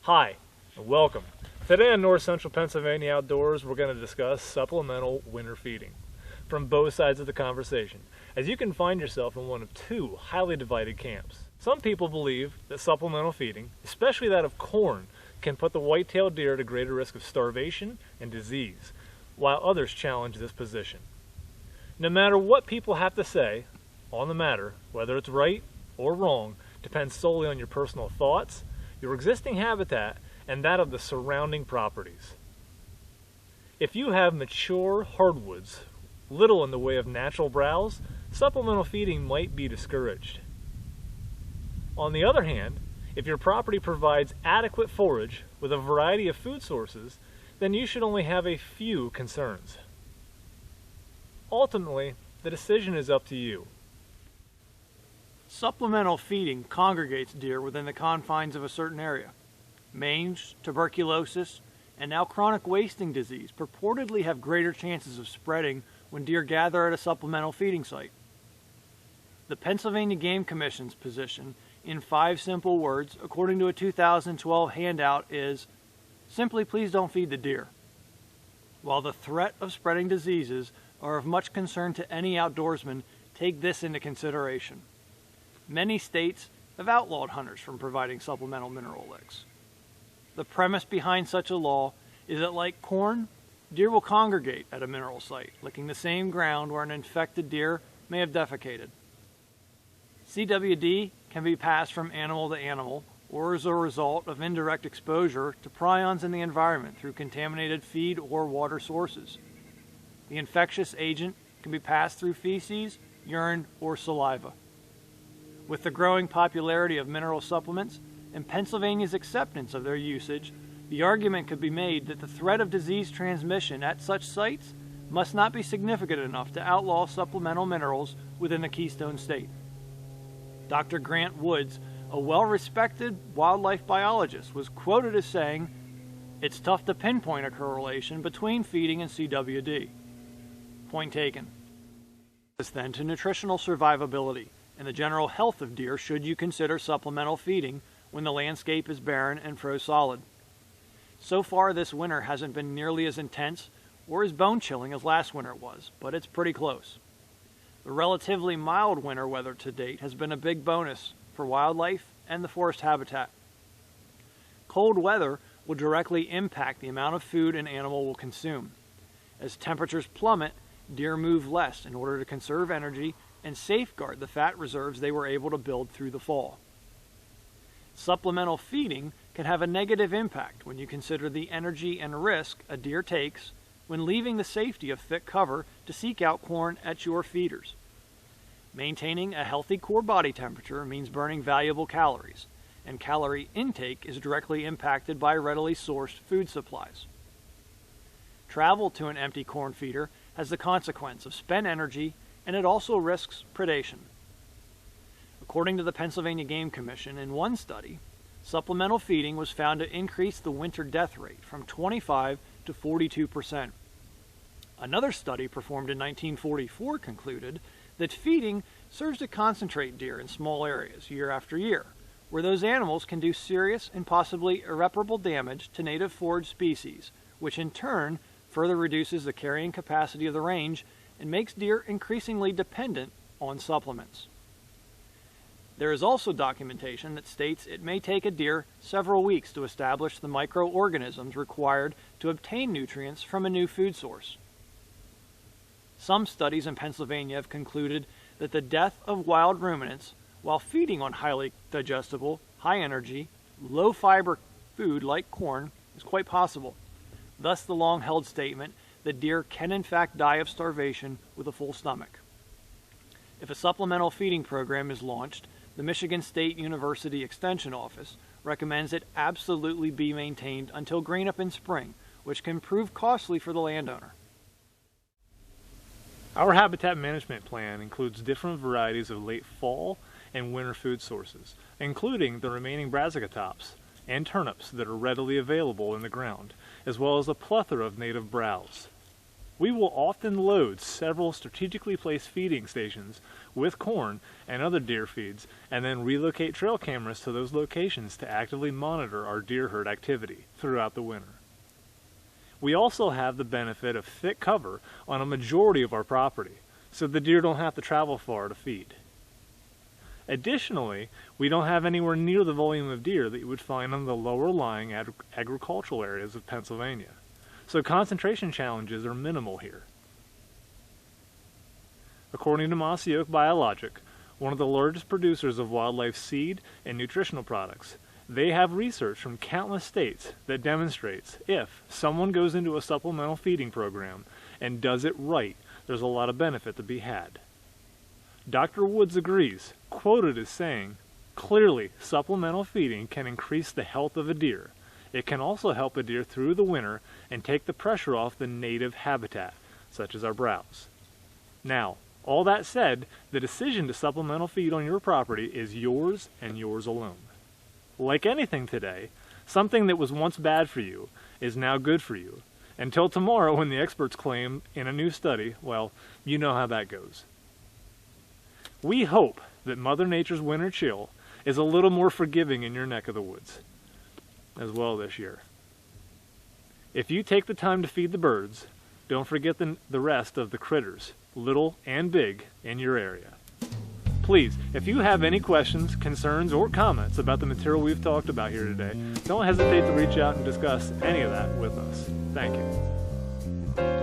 Hi, and welcome. Today on North Central Pennsylvania Outdoors, we're going to discuss supplemental winter feeding from both sides of the conversation, as you can find yourself in one of two highly divided camps. Some people believe that supplemental feeding, especially that of corn, can put the white-tailed deer at a greater risk of starvation and disease, while others challenge this position. No matter what people have to say on the matter, whether it's right or wrong, depends solely on your personal thoughts, your existing habitat, and that of the surrounding properties. If you have mature hardwoods, little in the way of natural browse, supplemental feeding might be discouraged. On the other hand, if your property provides adequate forage with a variety of food sources, then you should only have a few concerns. Ultimately, the decision is up to you. Supplemental feeding congregates deer within the confines of a certain area. Mange, tuberculosis, and now chronic wasting disease purportedly have greater chances of spreading when deer gather at a supplemental feeding site. The Pennsylvania Game Commission's position, in 5 simple words, according to a 2012 handout, is simply please don't feed the deer. While the threat of spreading diseases are of much concern to any outdoorsman, take this into consideration. Many states have outlawed hunters from providing supplemental mineral licks. The premise behind such a law is that, like corn, deer will congregate at a mineral site, licking the same ground where an infected deer may have defecated. CWD can be passed from animal to animal or as a result of indirect exposure to prions in the environment through contaminated feed or water sources. The infectious agent can be passed through feces, urine, or saliva. With the growing popularity of mineral supplements and Pennsylvania's acceptance of their usage, the argument could be made that the threat of disease transmission at such sites must not be significant enough to outlaw supplemental minerals within the Keystone State. Dr. Grant Woods, a well-respected wildlife biologist, was quoted as saying, "It's tough to pinpoint a correlation between feeding and CWD." Point taken. Then to nutritional survivability and the general health of deer should you consider supplemental feeding when the landscape is barren and froze solid. So far this winter hasn't been nearly as intense or as bone-chilling as last winter was, but it's pretty close. The relatively mild winter weather to date has been a big bonus for wildlife and the forest habitat. Cold weather will directly impact the amount of food an animal will consume. As temperatures plummet, deer move less in order to conserve energy and safeguard the fat reserves they were able to build through the fall. Supplemental feeding can have a negative impact when you consider the energy and risk a deer takes when leaving the safety of thick cover to seek out corn at your feeders. Maintaining a healthy core body temperature means burning valuable calories, and calorie intake is directly impacted by readily sourced food supplies. Travel to an empty corn feeder has the consequence of spent energy, and it also risks predation. According to the Pennsylvania Game Commission, in one study, supplemental feeding was found to increase the winter death rate from 25 to 42%. Another study performed in 1944 concluded that feeding serves to concentrate deer in small areas year after year, where those animals can do serious and possibly irreparable damage to native forage species, which in turn further reduces the carrying capacity of the range and makes deer increasingly dependent on supplements. There is also documentation that states it may take a deer several weeks to establish the microorganisms required to obtain nutrients from a new food source. Some studies in Pennsylvania have concluded that the death of wild ruminants while feeding on highly digestible, high-energy, low-fiber food like corn is quite possible. Thus the long-held statement that deer can in fact die of starvation with a full stomach. If a supplemental feeding program is launched, the Michigan State University Extension Office recommends it absolutely be maintained until grain up in spring, which can prove costly for the landowner. Our habitat management plan includes different varieties of late fall and winter food sources, including the remaining brassica tops and turnips that are readily available in the ground, as well as a plethora of native browse. We will often load several strategically placed feeding stations with corn and other deer feeds and then relocate trail cameras to those locations to actively monitor our deer herd activity throughout the winter. We also have the benefit of thick cover on a majority of our property, so the deer don't have to travel far to feed. Additionally, we don't have anywhere near the volume of deer that you would find on the lower lying agricultural areas of Pennsylvania, so concentration challenges are minimal here. According to Mossy Oak Biologic, one of the largest producers of wildlife seed and nutritional products, they have research from countless states that demonstrates if someone goes into a supplemental feeding program and does it right, there's a lot of benefit to be had. Dr. Woods agrees, quoted as saying, "Clearly, supplemental feeding can increase the health of a deer. It can also help a deer through the winter and take the pressure off the native habitat, such as our browse." Now, all that said, the decision to supplemental feed on your property is yours and yours alone. Like anything today, something that was once bad for you is now good for you. Until tomorrow when the experts claim in a new study, well, you know how that goes. We hope that Mother Nature's winter chill is a little more forgiving in your neck of the woods as well this year. If you take the time to feed the birds, don't forget the rest of the critters, little and big, in your area. Please, if you have any questions, concerns, or comments about the material we've talked about here today, don't hesitate to reach out and discuss any of that with us. Thank you.